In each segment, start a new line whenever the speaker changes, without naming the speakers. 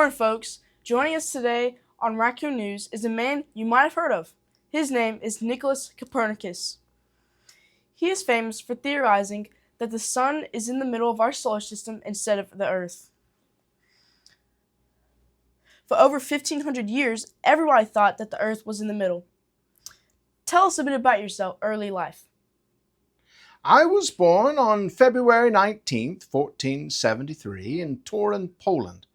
morning, folks. Joining us today on Raccoon News is a man you might have heard of. His name is Nicolaus Copernicus. He is famous for theorizing that the sun is in the middle of our solar system instead of the Earth. For over 1,500 years, everybody thought that the Earth was in the middle. Tell us a bit about yourself, early life.
I was born on February 19th, 1473, in Torun, Poland.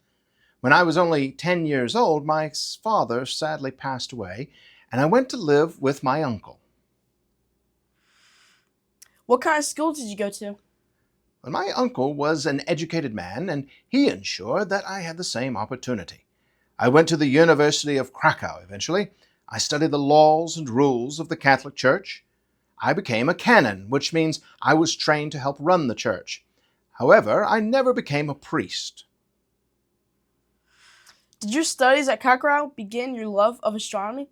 When I was only 10 years old, my father sadly passed away, and I went to live with my uncle.
What kind of school did you go to?
Well, my uncle was an educated man, and he ensured that I had the same opportunity. I went to the University of Krakow eventually. I studied the laws and rules of the Catholic Church. I became a canon, which means I was trained to help run the church. However, I never became a priest.
Did your studies at Krakow begin your love of astronomy?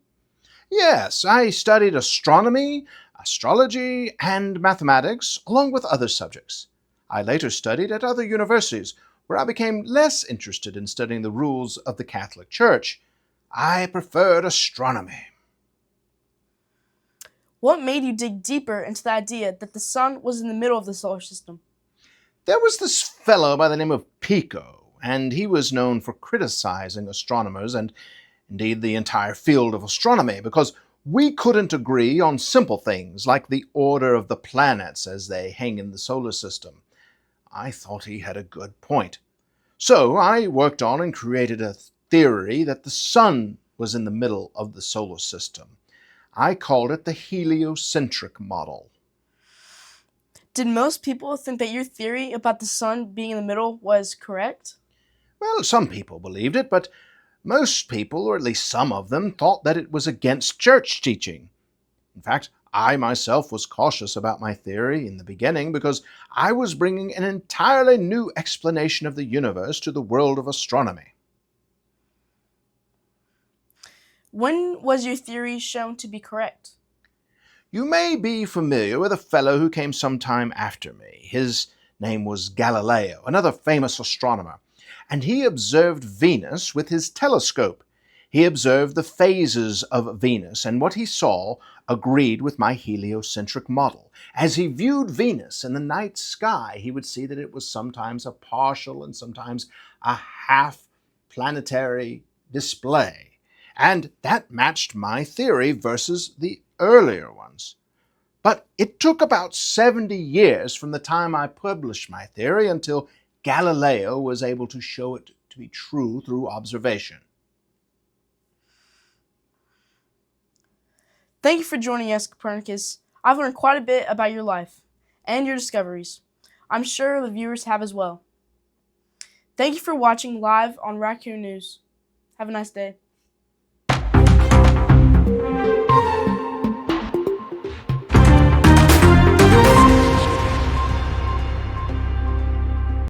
Yes, I studied astronomy, astrology, and mathematics, along with other subjects. I later studied at other universities, where I became less interested in studying the rules of the Catholic Church. I preferred astronomy.
What made you dig deeper into the idea that the sun was in the middle of the solar system?
There was this fellow by the name of Pico, and he was known for criticizing astronomers and indeed the entire field of astronomy because we couldn't agree on simple things like the order of the planets as they hang in the solar system. I thought he had a good point. So I worked on and created a theory that the sun was in the middle of the solar system. I called it the heliocentric model.
Did most people think that your theory about the sun being in the middle was correct?
Well, some people believed it, but most people, or at least some of them, thought that it was against church teaching. In fact, I myself was cautious about my theory in the beginning because I was bringing an entirely new explanation of the universe to the world of astronomy.
When was your theory shown to be correct?
You may be familiar with a fellow who came some time after me. His name was Galileo, another famous astronomer, and he observed Venus with his telescope. He observed the phases of Venus, and what he saw agreed with my heliocentric model. As he viewed Venus in the night sky, he would see that it was sometimes a partial and sometimes a half planetary display. And that matched my theory versus the earlier ones. But it took about 70 years from the time I published my theory until Galileo was able to show it to be true through observation.
Thank you for joining us, Copernicus. I've learned quite a bit about your life and your discoveries. I'm sure the viewers have as well. Thank you for watching live on Raccoon News. Have a nice day.